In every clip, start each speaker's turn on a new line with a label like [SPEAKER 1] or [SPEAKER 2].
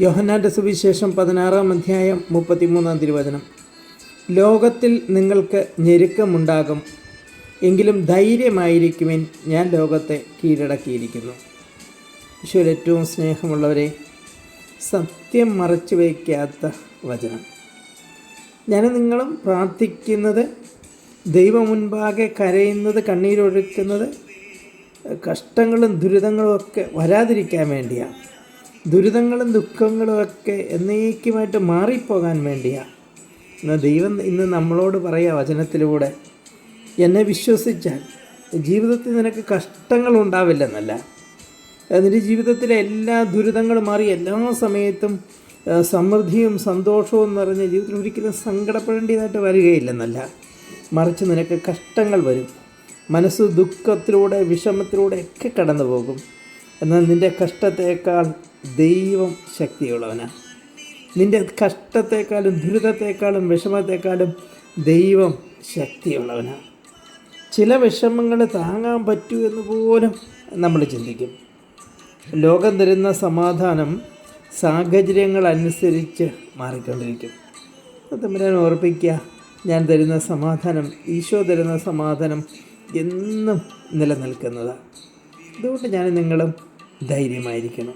[SPEAKER 1] യോഹന്നാൻ്റെ സുവിശേഷം 16-ാം അധ്യായം 33-ാം തിരുവചനം. ലോകത്തിൽ നിങ്ങൾക്ക് ഞെരുക്കമുണ്ടാകും, എങ്കിലും ധൈര്യമായിരിക്കുവിൻ, ഞാൻ ലോകത്തെ കീഴടക്കിയിരിക്കുന്നു. ഈശോയിൽ ഏറ്റവും സ്നേഹമുള്ളവരെ, സത്യം മറച്ചു വയ്ക്കാത്ത വചനം. ഞാൻ നിങ്ങളും പ്രാർത്ഥിക്കുന്നത്, ദൈവം മുൻപാകെ കരയുന്നത്, കണ്ണീരൊഴുക്കുന്നത് കഷ്ടങ്ങളും ദുരിതങ്ങളും ഒക്കെ വരാതിരിക്കാൻ വേണ്ടിയാണ്. ദുരിതങ്ങളും ദുഃഖങ്ങളും ഒക്കെ എന്നേക്കുമായിട്ട് മാറിപ്പോകാൻ വേണ്ടിയാണ്. എന്നാൽ ദൈവം ഇന്ന് നമ്മളോട് പറയുക വചനത്തിലൂടെ, എന്നെ വിശ്വസിച്ചാൽ ജീവിതത്തിൽ നിനക്ക് കഷ്ടങ്ങളുണ്ടാവില്ലെന്നല്ല, നിൻ്റെ ജീവിതത്തിലെ എല്ലാ ദുരിതങ്ങളും മാറി എല്ലാ സമയത്തും സമൃദ്ധിയും സന്തോഷവും നിറഞ്ഞ ജീവിതത്തിൽ ഒരിക്കലും സങ്കടപ്പെടേണ്ടതായിട്ട് വരികയില്ലെന്നല്ല, മറിച്ച് നിനക്ക് കഷ്ടങ്ങൾ വരും. മനസ്സ് ദുഃഖത്തിലൂടെ വിഷമത്തിലൂടെ ഒക്കെ കടന്നു പോകും. എന്നാൽ നിൻ്റെ കഷ്ടത്തേക്കാൾ ദൈവം ശക്തിയുള്ളവനാണ്. നിൻ്റെ കഷ്ടത്തെക്കാളും ദുരിതത്തെക്കാളും വിഷമത്തെക്കാളും ദൈവം ശക്തിയുള്ളവനാണ്. ചില വിഷമങ്ങൾ താങ്ങാൻ പറ്റൂ എന്ന് പോലും നമ്മൾ ചിന്തിക്കും. ലോകം തരുന്ന സമാധാനം സാഹചര്യങ്ങൾ അനുസരിച്ച് മാറിക്കൊണ്ടിരിക്കും. തമ്പുരാൻ ഓർപ്പിക്കുക, ഞാൻ തരുന്ന സമാധാനം, ഈശോ തരുന്ന സമാധാനം എന്നും നിലനിൽക്കുന്നതാണ്. അതുകൊണ്ട് ഞാൻ നിങ്ങളും ധൈര്യമായിരിക്കണം.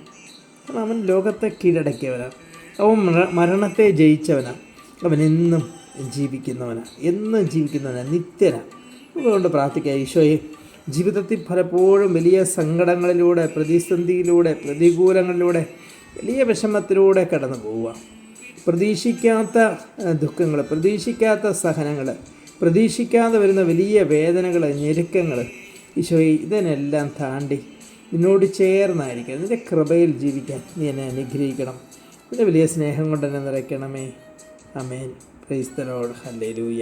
[SPEAKER 1] കാരണം അവൻ ലോകത്തെ കീഴടക്കിയവനാണ്, അവൻ മരണത്തെ ജയിച്ചവനാണ്, അവൻ എന്നും ജീവിക്കുന്നവനാണ്, എന്നും ജീവിക്കുന്നവനാണ്, നിത്യനാണ്. അതുകൊണ്ട് പ്രാർത്ഥിക്കുക, ഈശോയെ, ജീവിതത്തിൽ പലപ്പോഴും വലിയ സങ്കടങ്ങളിലൂടെ, പ്രതിസന്ധിയിലൂടെ, പ്രതികൂലങ്ങളിലൂടെ, വലിയ വിഷമത്തിലൂടെ കടന്നു പോവുക. പ്രതീക്ഷിക്കാത്ത ദുഃഖങ്ങൾ, പ്രതീക്ഷിക്കാത്ത സഹനങ്ങൾ, പ്രതീക്ഷിക്കാതെ വരുന്ന വലിയ വേദനകൾ, ഞെരുക്കങ്ങൾ, ഈശോയെ, ഇതിനെല്ലാം താണ്ടി നിന്നോട് ചേർന്നായിരിക്കണം. നിൻ്റെ കൃപയിൽ ജീവിക്കാൻ നീ എന്നെ അനുഗ്രഹിക്കണം. നിൻ്റെ വലിയ സ്നേഹം കൊണ്ട് എന്നെ നിറയ്ക്കണമേ. Amen. Praise the Lord. Hallelujah.